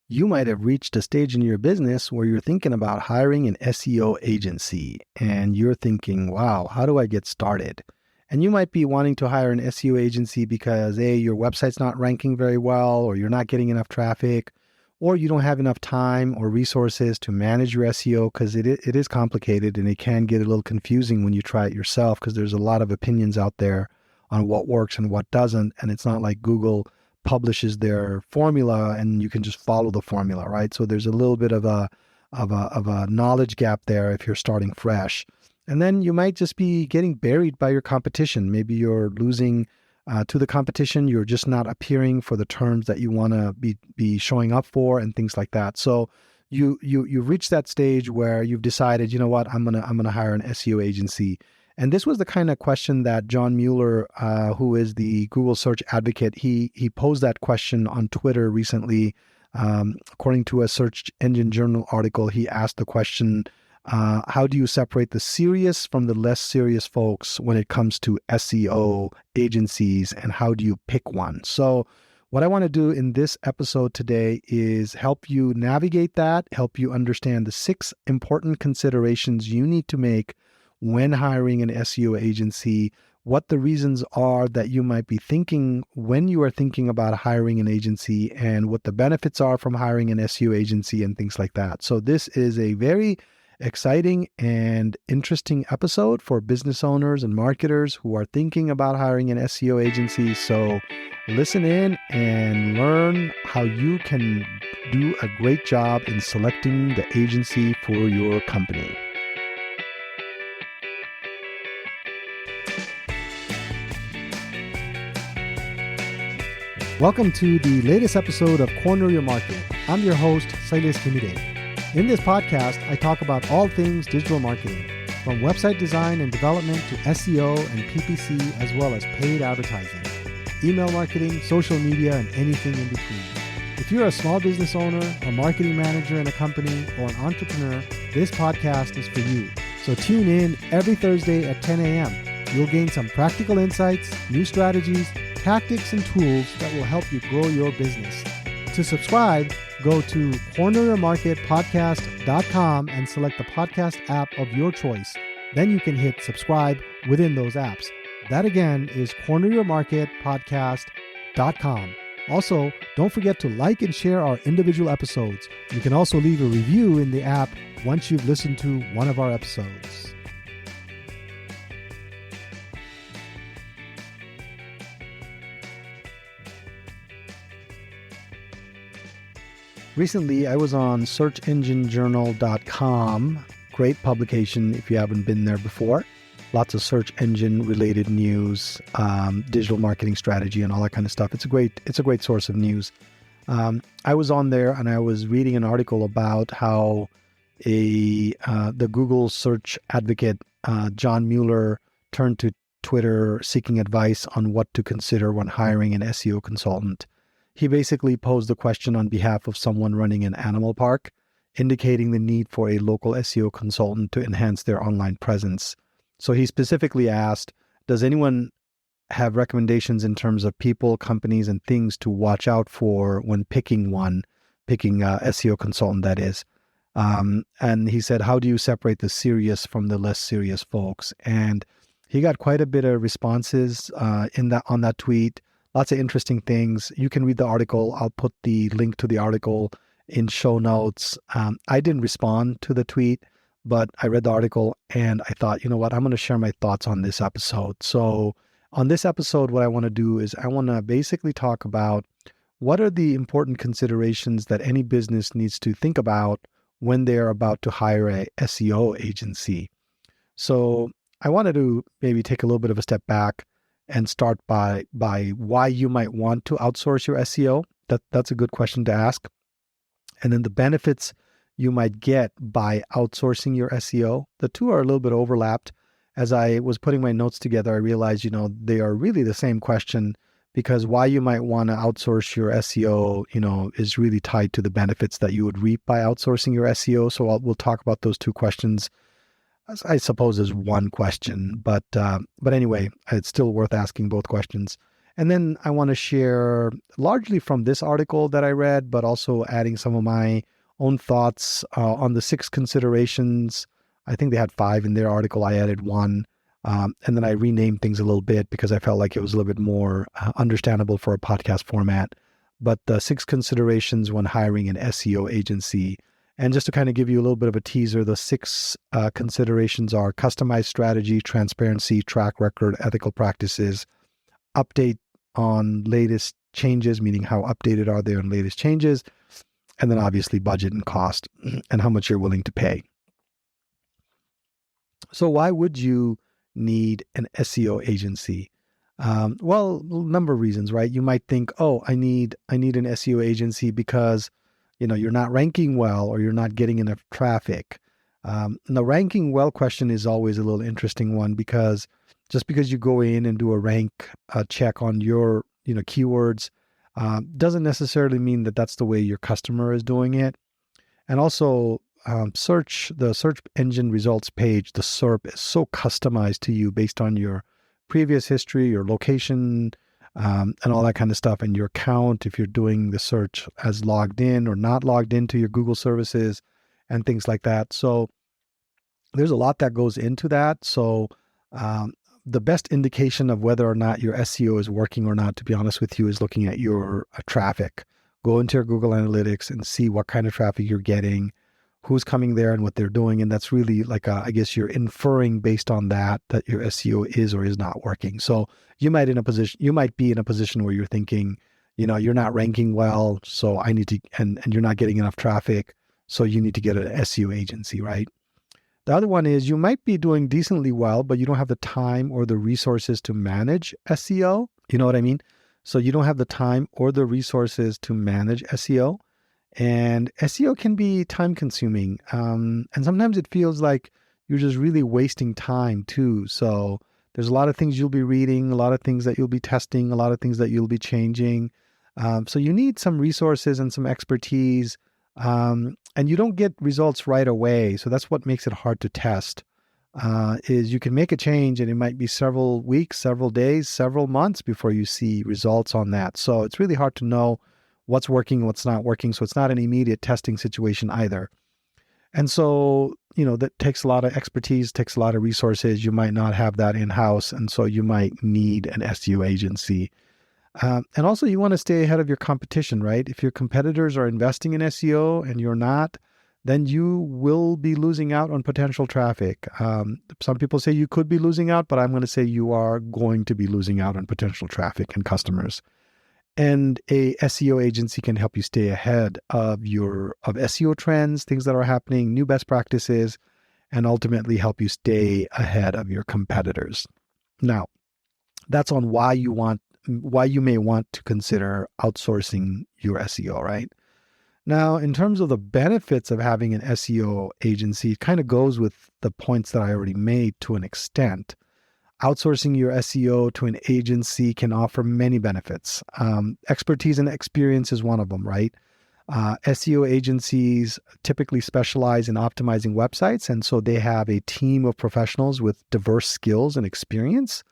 You might have reached a stage in your business where you're thinking about hiring an SEO agency and you're thinking, wow, how do I get started? And you might be wanting to hire an SEO agency because A, your website's not ranking very well, or you're not getting enough traffic, or you don't have enough time or resources to manage your SEO because it is complicated and it can get a little confusing when you try it yourself because there's a lot of opinions out there on what works and what doesn't. And it's not like Google publishes their formula and you can just follow the formula, right? So there's a little bit of a knowledge gap there if you're starting fresh. And then you might just be getting buried by your competition. Maybe you're losing to the competition. You're just not appearing for the terms that you want to be showing up for and things like that. So you've reached that stage where you've decided, you know what, I'm gonna hire an SEO agency. And this was the kind of question that John Mueller, who is the Google search advocate, he posed that question on Twitter recently. According to a Search Engine Journal article, he asked the question, how do you separate the serious from the less serious folks when it comes to SEO agencies, and how do you pick one? So what I want to do in this episode today is help you navigate that, help you understand the 6 important considerations you need to make when hiring an SEO agency, what the reasons are that you might be thinking when you are thinking about hiring an agency, and what the benefits are from hiring an SEO agency and things like that. So this is a very exciting and interesting episode for business owners and marketers who are thinking about hiring an SEO agency. So listen in and learn how you can do a great job in selecting the agency for your company. Welcome to the latest episode of Corner Your Market. I'm your host, Sailesh Kimide. In this podcast, I talk about all things digital marketing, from website design and development to SEO and PPC, as well as paid advertising, email marketing, social media, and anything in between. If you're a small business owner, a marketing manager in a company, or an entrepreneur, this podcast is for you. So tune in every Thursday at 10 a.m. You'll gain some practical insights, new strategies, tactics, and tools that will help you grow your business. To subscribe, go to corneryourmarketpodcast.com and select the podcast app of your choice. Then you can hit subscribe within those apps. That again is corneryourmarketpodcast.com. Also, don't forget to like and share our individual episodes. You can also leave a review in the app once you've listened to one of our episodes. Recently, I was on searchenginejournal.com. Great publication if you haven't been there before. Lots of search engine related news, digital marketing strategy, and all that kind of stuff. It's a great source of news. I was on there and I was reading an article about how the Google search advocate, John Mueller, turned to Twitter seeking advice on what to consider when hiring an SEO consultant. He basically posed the question on behalf of someone running an animal park, indicating the need for a local SEO consultant to enhance their online presence. So he specifically asked, does anyone have recommendations in terms of people, companies, and things to watch out for when picking a SEO consultant, that is? And he said, how do you separate the serious from the less serious folks? And he got quite a bit of responses on that tweet. Lots of interesting things. You can read the article. I'll put the link to the article in show notes. I didn't respond to the tweet, but I read the article and I thought, you know what, I'm going to share my thoughts on this episode. So on this episode, what I want to do is I want to basically talk about what are the important considerations that any business needs to think about when they're about to hire a SEO agency. So I wanted to maybe take a little bit of a step back and start by why you might want to outsource your SEO. That's a good question to ask. And then the benefits you might get by outsourcing your SEO. The two are a little bit overlapped. As I was putting my notes together, I realized, they are really the same question, because why you might want to outsource your SEO, is really tied to the benefits that you would reap by outsourcing your SEO. So we'll talk about those two questions, I suppose, as one question, but anyway, it's still worth asking both questions. And then I want to share largely from this article that I read, but also adding some of my own thoughts on the 6 considerations. I think they had 5 in their article. I added 1. And then I renamed things a little bit because I felt like it was a little bit more understandable for a podcast format. But the 6 considerations when hiring an SEO agency. And just to kind of give you a little bit of a teaser, the 6 considerations are customized strategy, transparency, track record, ethical practices, update on latest changes, meaning how updated are they on latest changes, and then obviously budget and cost and how much you're willing to pay. So why would you need an SEO agency? Well, a number of reasons, right? You might think, oh, I need an SEO agency because, you're not ranking well or you're not getting enough traffic. The ranking well question is always a little interesting one because just because you go in and do a rank check on your, keywords, doesn't necessarily mean that that's the way your customer is doing it. And also, the search engine results page, the SERP, is so customized to you based on your previous history, your location, and all that kind of stuff, and your account, if you're doing the search as logged in or not logged into your Google services and things like that. So there's a lot that goes into that. So the best indication of whether or not your SEO is working or not, to be honest with you, is looking at your traffic. Go into your Google Analytics and see what kind of traffic you're getting, who's coming there and what they're doing. And that's really like, I guess you're inferring based on that your SEO is or is not working. So you might be in a position where you're thinking, you're not ranking well, so I need to, and you're not getting enough traffic, so you need to get an SEO agency, right? The other one is you might be doing decently well, but you don't have the time or the resources to manage SEO. You know what I mean? So you don't have the time or the resources to manage SEO. And SEO can be time consuming. And sometimes it feels like you're just really wasting time too. So there's a lot of things you'll be reading, a lot of things that you'll be testing, a lot of things that you'll be changing. So you need some resources and some expertise. And you don't get results right away. So that's what makes it hard to test, is you can make a change and it might be several weeks, several days, several months before you see results on that. So it's really hard to know what's working, what's not working. So it's not an immediate testing situation either. And so, that takes a lot of expertise, takes a lot of resources. You might not have that in-house. And so you might need an SEO agency. And also you want to stay ahead of your competition, right? If your competitors are investing in SEO and you're not, then you will be losing out on potential traffic. Some people say you could be losing out, but I'm going to say you are going to be losing out on potential traffic and customers. And a SEO agency can help you stay ahead of SEO trends, things that are happening, new best practices, and ultimately help you stay ahead of your competitors. Now, that's on why you may want to consider outsourcing your SEO, right? Now, in terms of the benefits of having an SEO agency, it kind of goes with the points that I already made to an extent. Outsourcing your SEO to an agency can offer many benefits. Expertise and experience is one of them, right? SEO agencies typically specialize in optimizing websites, and so they have a team of professionals with diverse skills and experience.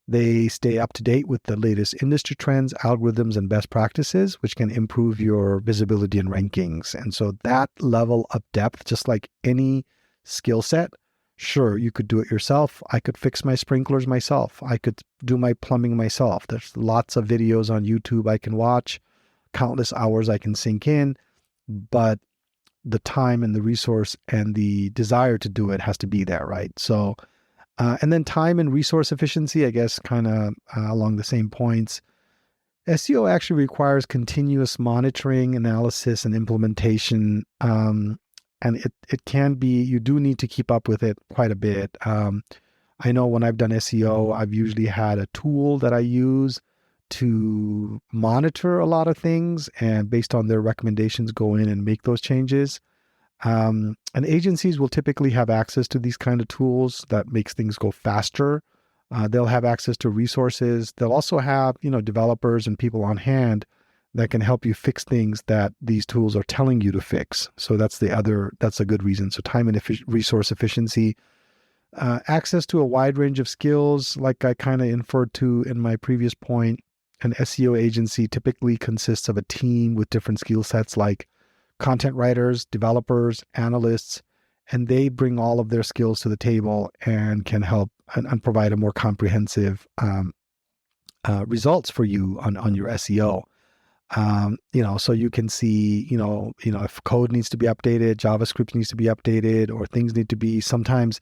They stay up to date with the latest industry trends, algorithms, and best practices, which can improve your visibility and rankings. And so that level of depth, just like any skill set, sure, you could do it yourself. I could fix my sprinklers myself. I could do my plumbing myself. There's lots of videos on YouTube I can watch, countless hours I can sink in, but the time and the resource and the desire to do it has to be there, right? So, and then time and resource efficiency, I guess, kind of along the same points. SEO actually requires continuous monitoring, analysis, and implementation. And it can be, you do need to keep up with it quite a bit. I know when I've done SEO, I've usually had a tool that I use to monitor a lot of things, and based on their recommendations, go in and make those changes. And agencies will typically have access to these kind of tools that makes things go faster. They'll have access to resources. They'll also have, developers and people on hand that can help you fix things that these tools are telling you to fix. So that's a good reason. So time and resource efficiency, access to a wide range of skills, like I kind of inferred to in my previous point. An SEO agency typically consists of a team with different skill sets like content writers, developers, analysts, and they bring all of their skills to the table and can help and provide a more comprehensive results for you on your SEO. So you can see, if code needs to be updated, JavaScript needs to be updated, or things need to be, sometimes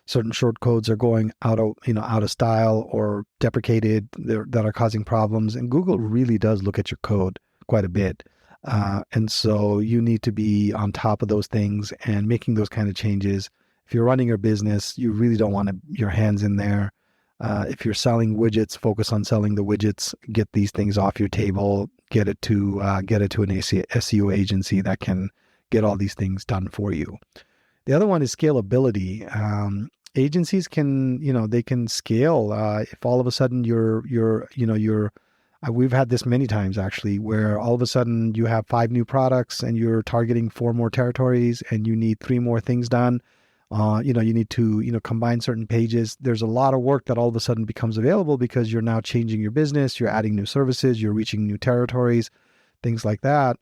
certain short codes are going out of style or deprecated that are causing problems. And Google really does look at your code quite a bit. And so you need to be on top of those things and making those kind of changes. If you're running your business, you really don't want your hands in there. If you're selling widgets, focus on selling the widgets. Get these things off your table. Get it to an SEO agency that can get all these things done for you. The other one is scalability. Agencies can, they can scale. If all of a sudden we've had this many times actually, where all of a sudden you have 5 new products and you're targeting 4 more territories and you need 3 more things done. You need to, combine certain pages. There's a lot of work that all of a sudden becomes available because you're now changing your business, you're adding new services, you're reaching new territories, things like that.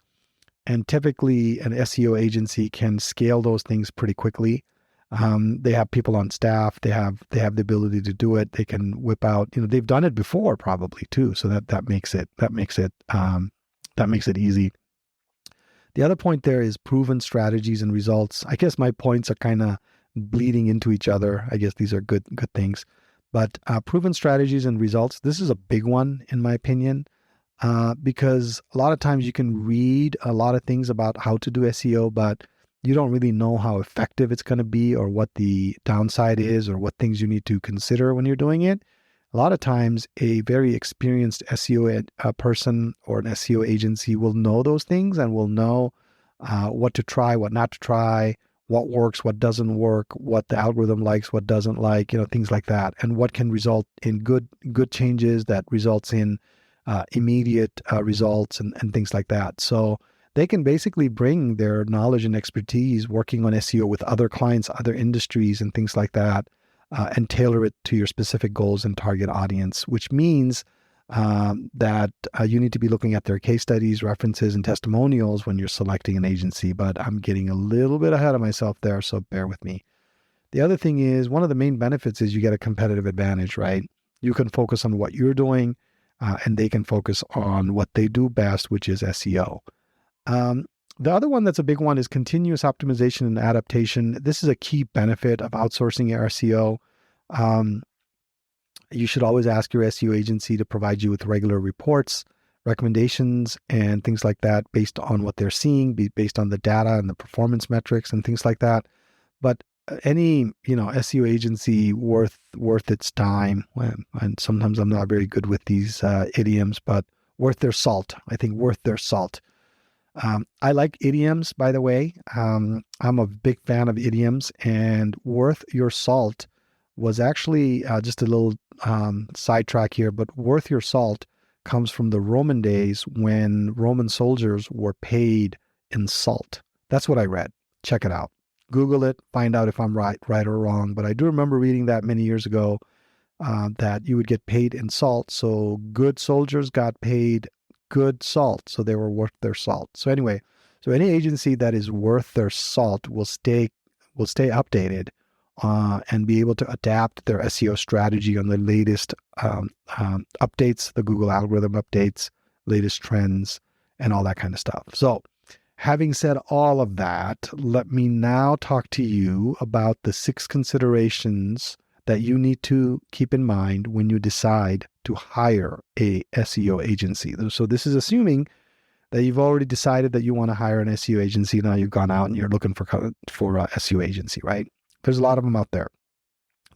And typically an SEO agency can scale those things pretty quickly. They have people on staff. They have the ability to do it. They can whip out, they've done it before probably too. So that makes it easy. The other point there is proven strategies and results. I guess my points are kind of bleeding into each other. I guess these are good things. But proven strategies and results, this is a big one in my opinion, because a lot of times you can read a lot of things about how to do SEO, but you don't really know how effective it's going to be or what the downside is or what things you need to consider when you're doing it. A lot of times a very experienced SEO person or an SEO agency will know those things and will know what to try, what not to try, what works, what doesn't work, what the algorithm likes, what doesn't like, things like that, and what can result in good changes that results in immediate results and things like that. So they can basically bring their knowledge and expertise working on SEO with other clients, other industries, and things like that, and tailor it to your specific goals and target audience, which means that you need to be looking at their case studies, references, and testimonials when you're selecting an agency. But I'm getting a little bit ahead of myself there, so bear with me. The other thing is, one of the main benefits is you get a competitive advantage, right? You can focus on what you're doing, and they can focus on what they do best, which is SEO. The other one that's a big one is continuous optimization and adaptation. This is a key benefit of outsourcing your SEO. You should always ask your SEO agency to provide you with regular reports, recommendations, and things like that based on what they're seeing, based on the data and the performance metrics and things like that. But any, SEO agency worth its time, and sometimes I'm not very good with these idioms, but worth their salt. I think worth their salt. I like idioms, by the way. I'm a big fan of idioms, and worth your salt was actually just a little sidetrack here, but worth your salt comes from the Roman days when Roman soldiers were paid in salt. That's what I read. Check it out. Google it, find out if I'm right or wrong. But I do remember reading that many years ago, that you would get paid in salt. So good soldiers got paid good salt, so they were worth their salt. So anyway, any agency that is worth their salt will stay updated and be able to adapt their SEO strategy on the latest updates, the Google algorithm updates, latest trends, and all that kind of stuff. So having said all of that, let me now talk to you about the 6 considerations that you need to keep in mind when you decide to hire a SEO agency. So this is assuming that you've already decided that you want to hire an SEO agency. Now you've gone out and you're looking for a SEO agency, right? There's a lot of them out there.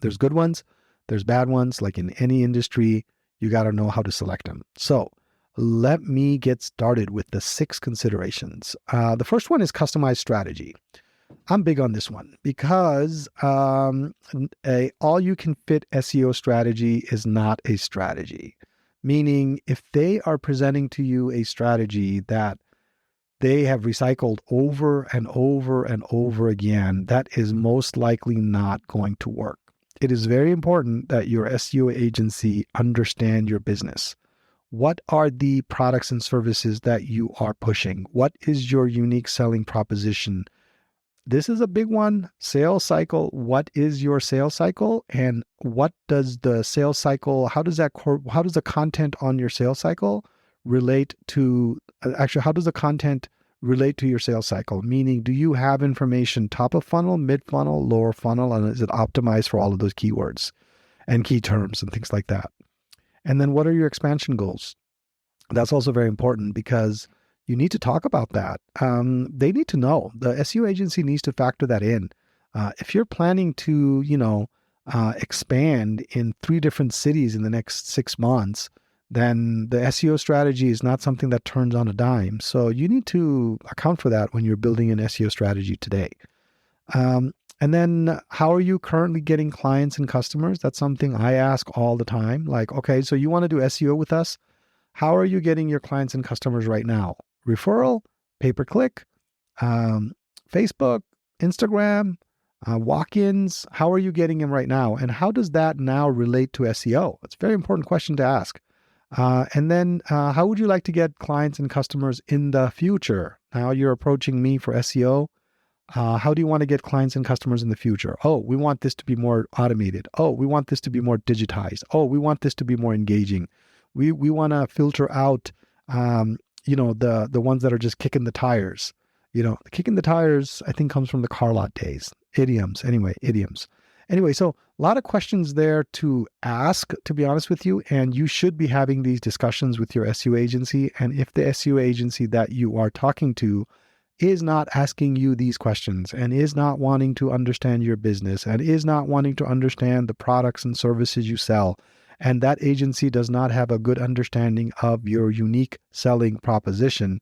There's good ones, there's bad ones. Like in any industry, you got to know how to select them. So let me get started with the 6 considerations. The first one is customized strategy. I'm big on this one because all-you-can-fit SEO strategy is not a strategy. Meaning, if they are presenting to you a strategy that they have recycled over and over and over again, that is most likely not going to work. It is very important that your SEO agency understand your business. What are the products and services that you are pushing? What is your unique selling proposition? This is a big one. Sales cycle. What is your sales cycle? And what does the sales cycle, how does the content on your sales cycle relate to, actually, how does the content relate to your sales cycle? Meaning, do you have information top of funnel, mid funnel, lower funnel, and is it optimized for all of those keywords and key terms and things like that? And then what are your expansion goals? That's also very important because you need to talk about that. They need to know. The SEO agency needs to factor that in. If you're planning to, expand in 3 different cities in the next 6 months, then the SEO strategy is not something that turns on a dime. So you need to account for that when you're building an SEO strategy today. And then how are you currently getting clients and customers? That's something I ask all the time. Like, okay, so you want to do SEO with us? How are you getting your clients and customers right now? Referral, pay-per-click, Facebook, Instagram, walk-ins. How are you getting them right now? And how does that now relate to SEO? It's a very important question to ask. And then how would you like to get clients and customers in the future? Now you're approaching me for SEO. How do you want to get clients and customers in the future? Oh, we want this to be more automated. Oh, we want this to be more digitized. Oh, we want this to be more engaging. We want to filter out, the ones that are just kicking the tires. Kicking the tires, I think, comes from the car lot days. Idioms. Anyway, so a lot of questions there to ask, to be honest with you, and you should be having these discussions with your SEO agency. And if the SEO agency that you are talking to is not asking you these questions and is not wanting to understand your business and is not wanting to understand the products and services you sell, and that agency does not have a good understanding of your unique selling proposition,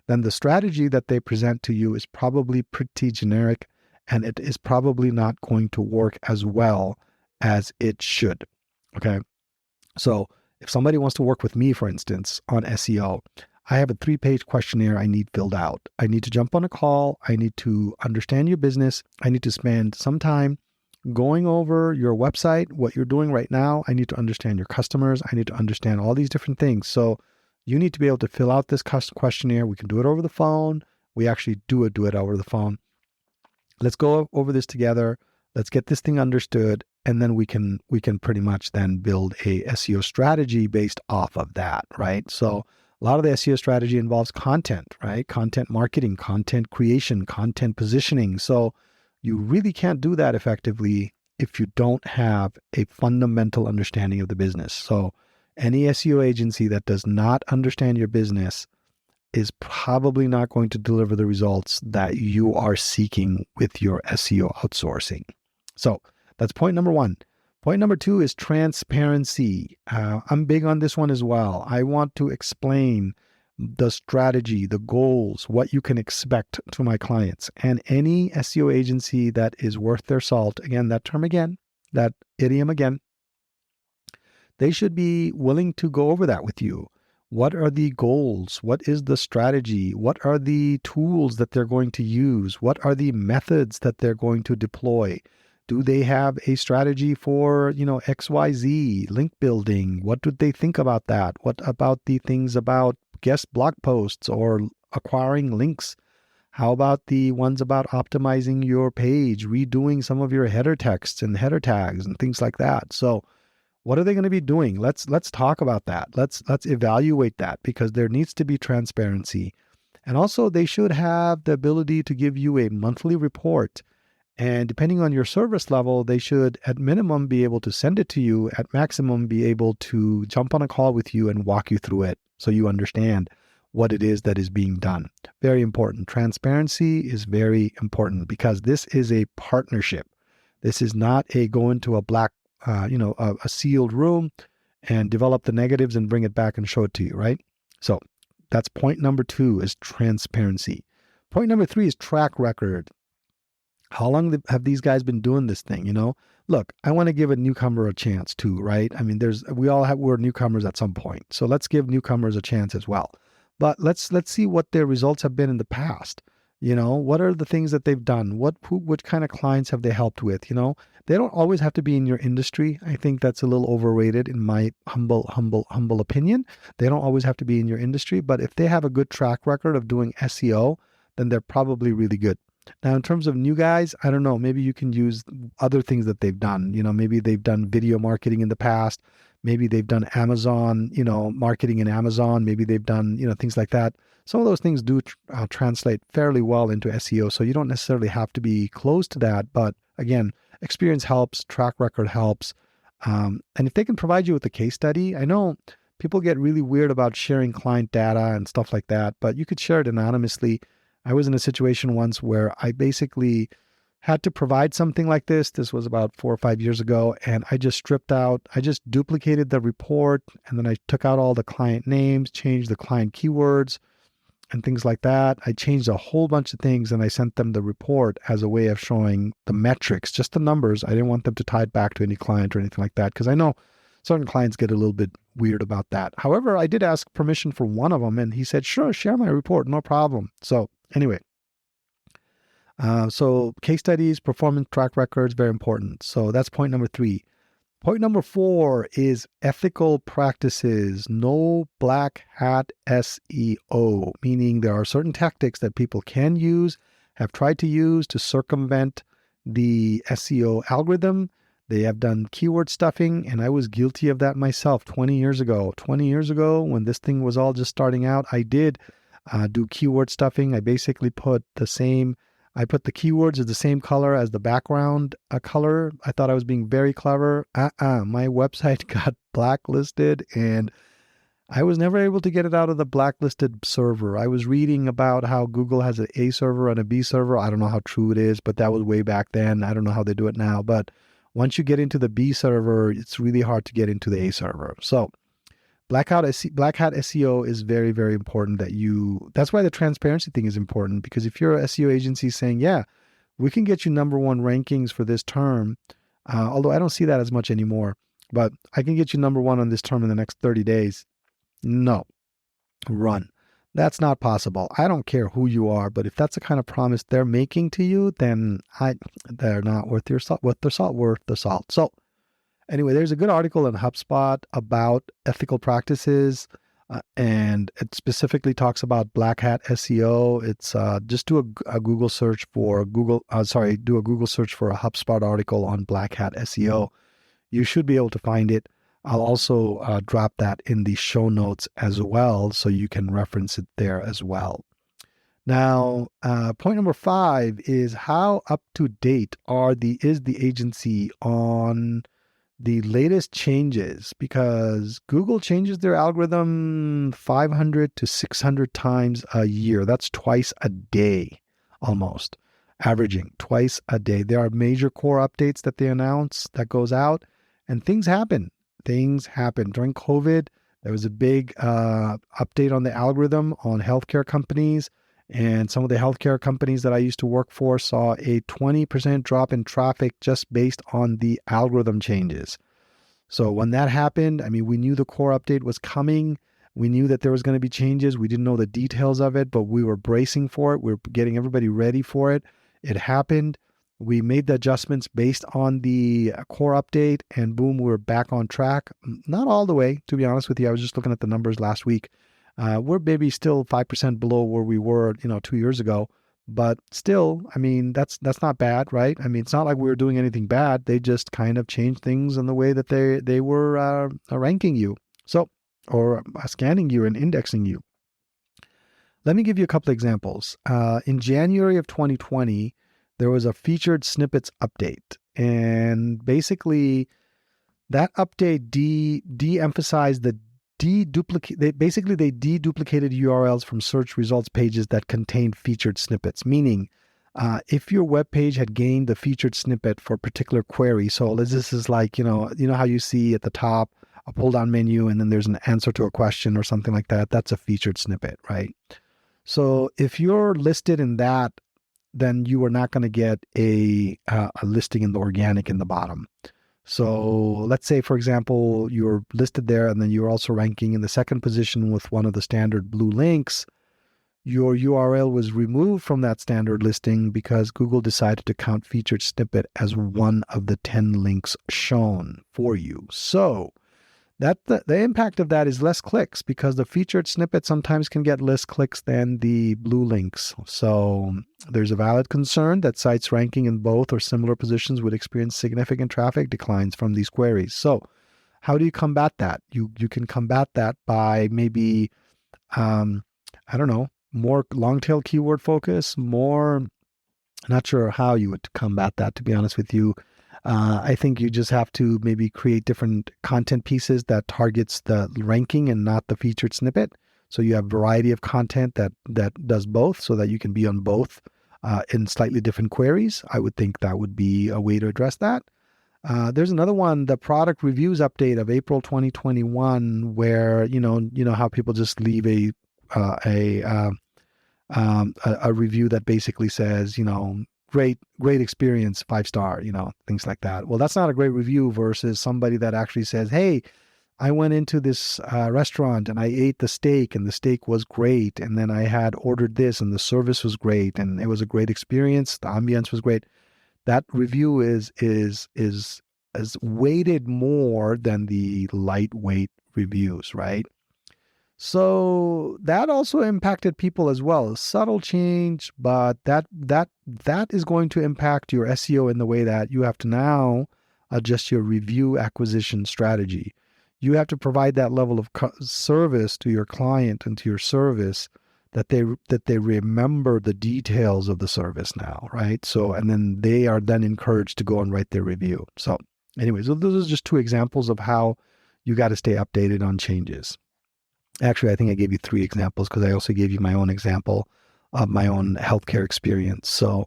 then the strategy that they present to you is probably pretty generic and it is probably not going to work as well as it should. Okay. So if somebody wants to work with me, for instance, on SEO, I have a 3-page questionnaire I need filled out. I need to jump on a call. I need to understand your business. I need to spend some time going over your website, what you're doing right now. I need to understand your customers. I need to understand all these different things. So you need to be able to fill out this questionnaire. We can do it over the phone. We actually do it over the phone. Let's go over this together. Let's get this thing understood. And then we can pretty much then build a SEO strategy based off of that, right? So a lot of the SEO strategy involves content, right? Content marketing, content creation, content positioning. So you really can't do that effectively if you don't have a fundamental understanding of the business. So any SEO agency that does not understand your business is probably not going to deliver the results that you are seeking with your SEO outsourcing. So that's point number 1. Point number 2 is transparency. I'm big on this one as well. I want to explain the strategy, the goals, what you can expect to my clients. And any SEO agency that is worth their salt, again, that term again, that idiom again, they should be willing to go over that with you. What are the goals? What is the strategy? What are the tools that they're going to use? What are the methods that they're going to deploy? Do they have a strategy for, XYZ, link building? What do they think about that? What about the things about guest blog posts or acquiring links? How about the ones about optimizing your page, redoing some of your header texts and header tags and things like that? So what are they going to be doing? Let's talk about that. Let's evaluate that, because there needs to be transparency. And also they should have the ability to give you a monthly report. And depending on your service level, they should at minimum be able to send it to you, at maximum be able to jump on a call with you and walk you through it so you understand what it is that is being done. Very important. Transparency is very important because this is a partnership. This is not a go into a black a sealed room and develop the negatives and bring it back and show it to you, right? So that's point number 2 is transparency. Point number 3 is track record. How long have these guys been doing this thing? Look, I want to give a newcomer a chance too, right? I mean, we're newcomers at some point. So let's give newcomers a chance as well. But let's see what their results have been in the past. What are the things that they've done? What kind of clients have they helped with? They don't always have to be in your industry. I think that's a little overrated in my humble opinion. They don't always have to be in your industry, but if they have a good track record of doing SEO, then they're probably really good. Now, in terms of new guys, I don't know. Maybe you can use other things that they've done. Maybe they've done video marketing in the past. Maybe they've done Amazon, marketing in Amazon. Maybe they've done, things like that. Some of those things do translate fairly well into SEO. So you don't necessarily have to be close to that. But again, experience helps, track record helps. And if they can provide you with a case study, I know people get really weird about sharing client data and stuff like that, but you could share it anonymously. I was in a situation once where I basically had to provide something like this. This was about 4 or 5 years ago. And I just duplicated the report. And then I took out all the client names, changed the client keywords and things like that. I changed a whole bunch of things and I sent them the report as a way of showing the metrics, just the numbers. I didn't want them to tie it back to any client or anything like that because I know certain clients get a little bit weird about that. However, I did ask permission for one of them and he said, sure, share my report, no problem. So anyway, so case studies, performance track records, very important. So that's point number 3. Point number 4 is ethical practices. No black hat SEO, meaning there are certain tactics that people can use, have tried to use to circumvent the SEO algorithm. They have done keyword stuffing, and I was guilty of that myself 20 years ago. 20 years ago, when this thing was all just starting out, I did do keyword stuffing. I basically put the keywords as the same color as the background color. I thought I was being very clever. My website got blacklisted and I was never able to get it out of the blacklisted server. I was reading about how Google has an A server and a B server. I don't know how true it is, but that was way back then. I don't know how they do it now. But once you get into the B server, it's really hard to get into the A server. So Black hat SEO is very, very important that's why the transparency thing is important, because if you're an SEO agency saying, yeah, we can get you #1 rankings for this term, although I don't see that as much anymore, but I can get you #1 on this term in the next 30 days. No, run. That's not possible. I don't care who you are, but if that's the kind of promise they're making to you, then they're not worth the salt. So anyway, there's a good article in HubSpot about ethical practices, and it specifically talks about black hat SEO. It's just do a Google search for a Google search for a HubSpot article on black hat SEO. You should be able to find it. I'll also drop that in the show notes as well, so you can reference it there as well. Now, point number 5 is how up to date is the agency on the latest changes, because Google changes their algorithm 500 to 600 times a year. That's twice a day, almost, averaging twice a day. There are major core updates that they announce that goes out, and things happen. Things happen. During COVID, there was a big update on the algorithm on healthcare companies, and some of the healthcare companies that I used to work for saw a 20% drop in traffic just based on the algorithm changes. So when that happened, we knew the core update was coming. We knew that there was going to be changes. We didn't know the details of it, but we were bracing for it. We were getting everybody ready for it. It happened. We made the adjustments based on the core update, and boom, we're back on track. Not all the way, to be honest with you. I was just looking at the numbers last week. We're maybe still 5% below where we were, 2 years ago, but still, that's not bad, right? It's not like we were doing anything bad. They just kind of changed things in the way that they were ranking you, or scanning you and indexing you. Let me give you a couple of examples. In January of 2020, there was a featured snippets update, and basically that update de-emphasized the they deduplicated URLs from search results pages that contained featured snippets, meaning if your web page had gained the featured snippet for a particular query, so this is like, how you see at the top a pull-down menu and then there's an answer to a question or something like that, that's a featured snippet, right? So if you're listed in that, then you are not going to get a listing in the organic in the bottom. So let's say, for example, you're listed there and then you're also ranking in the second position with one of the standard blue links. your URL was removed from that standard listing because Google decided to count featured snippet as one of the 10 links shown for you. So that the impact of that is less clicks because the featured snippet sometimes can get less clicks than the blue links. So there's a valid concern that sites ranking in both or similar positions would experience significant traffic declines from these queries. So how do you combat that? You can combat that by maybe, I don't know, more long tail keyword focus, more, not sure how you would combat that, to be honest with you. I think you just have to maybe create different content pieces that targets the ranking and not the featured snippet. So you have variety of content that does both so that you can be on both in slightly different queries. I would think that would be a way to address that. There's another one, the product reviews update of April 2021, where, you know how people just leave a review that basically says, great experience, 5-star, things like that. Well, that's not a great review versus somebody that actually says, hey, I went into this restaurant and I ate the steak and the steak was great. And then I had ordered this and the service was great and it was a great experience. The ambience was great. That review is weighted more than the lightweight reviews, right? So that also impacted people as well. A subtle change, but that is going to impact your SEO in the way that you have to now adjust your review acquisition strategy. You have to provide that level of service to your client and to your service that they remember the details of the service now, right? So, and then they are then encouraged to go and write their review. So anyways, those are just two examples of how you got to stay updated on changes. Actually, I think I gave you 3 examples because I also gave you my own example of my own healthcare experience. So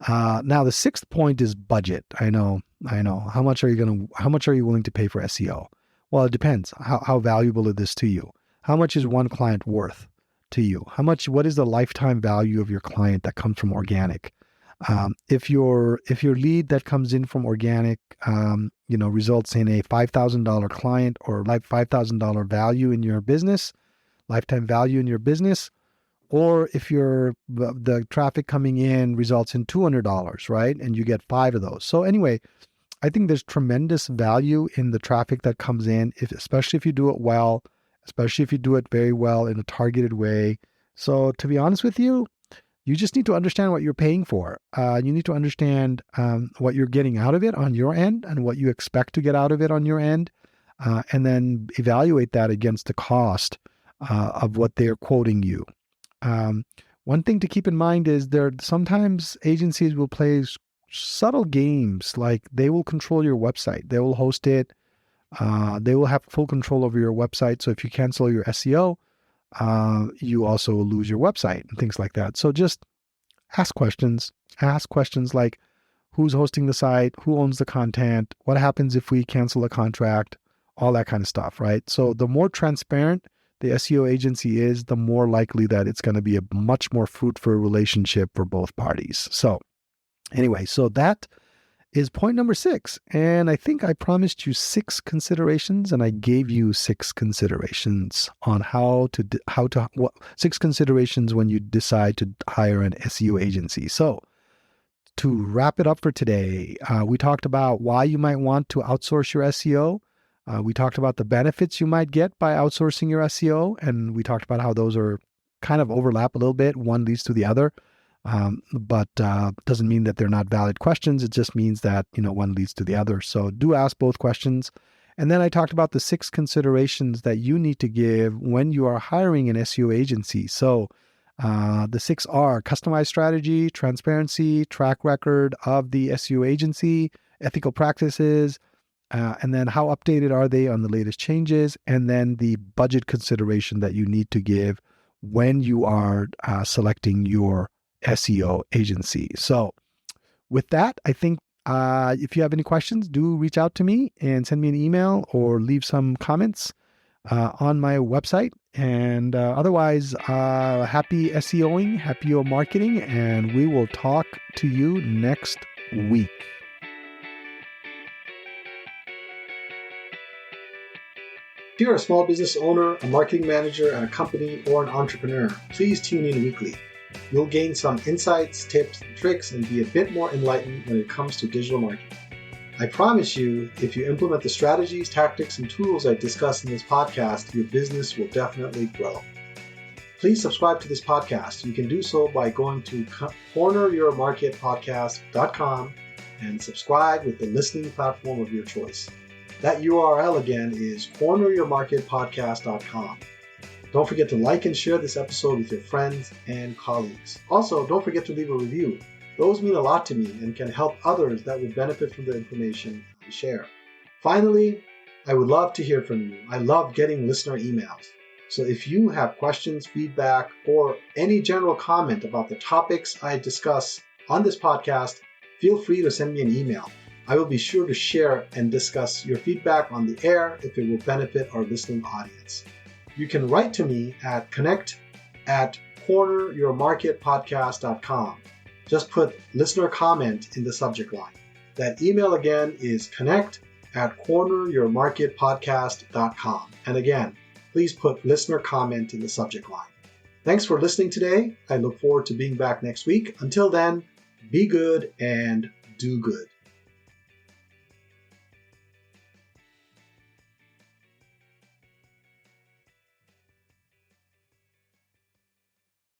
now the 6th point is budget. I know. How much are you willing to pay for SEO? Well, it depends. How valuable is this to you? How much is one client worth to you? What is the lifetime value of your client that comes from organic? If your lead that comes in from organic, results in a $5,000 client or like $5,000 value in your business, lifetime value in your business, or if the traffic coming in results in $200, right? And you get 5 of those. So anyway, I think there's tremendous value in the traffic that comes in, especially if you do it well, especially if you do it very well in a targeted way. So to be honest with you, you just need to understand what you're paying for. You need to understand what you're getting out of it on your end and what you expect to get out of it on your end, and then evaluate that against the cost of what they're quoting you. One thing to keep in mind is sometimes agencies will play subtle games, like they will control your website. They will host it. They will have full control over your website. So if you cancel your SEO, you also lose your website and things like that. So just ask questions. Ask questions like, who's hosting the site? Who owns the content? What happens if we cancel a contract? All that kind of stuff, right? So the more transparent the SEO agency is, the more likely that it's going to be a much more fruitful relationship for both parties. So anyway, so that is point number 6. And I think I promised you 6 considerations, and I gave you 6 considerations on 6 considerations when you decide to hire an SEO agency. So to wrap it up for today, we talked about why you might want to outsource your SEO. We talked about the benefits you might get by outsourcing your SEO, and we talked about how those are kind of overlap a little bit. One leads to the other. But doesn't mean that they're not valid questions. It just means that, one leads to the other. So do ask both questions. And then I talked about the 6 considerations that you need to give when you are hiring an SEO agency. So the 6 are customized strategy, transparency, track record of the SEO agency, ethical practices, and then how updated are they on the latest changes, and then the budget consideration that you need to give when you are selecting your SEO agency. So with that, I think if you have any questions, do reach out to me and send me an email or leave some comments on my website. And otherwise, happy SEOing, happy marketing, and we will talk to you next week. . If you're a small business owner, a marketing manager at a company, or an entrepreneur, please tune in weekly. You'll gain some insights, tips, and tricks, and be a bit more enlightened when it comes to digital marketing. I promise you, if you implement the strategies, tactics, and tools I discuss in this podcast, your business will definitely grow. Please subscribe to this podcast. You can do so by going to corneryourmarketpodcast.com and subscribe with the listening platform of your choice. That URL again is corneryourmarketpodcast.com. Don't forget to like and share this episode with your friends and colleagues. Also, don't forget to leave a review. Those mean a lot to me and can help others that would benefit from the information I share. Finally, I would love to hear from you. I love getting listener emails. So if you have questions, feedback, or any general comment about the topics I discuss on this podcast, feel free to send me an email. I will be sure to share and discuss your feedback on the air if it will benefit our listening audience. You can write to me at connect@corneryourmarketpodcast.com. Just put listener comment in the subject line. That email again is connect@corneryourmarketpodcast.com. And again, please put listener comment in the subject line. Thanks for listening today. I look forward to being back next week. Until then, be good and do good.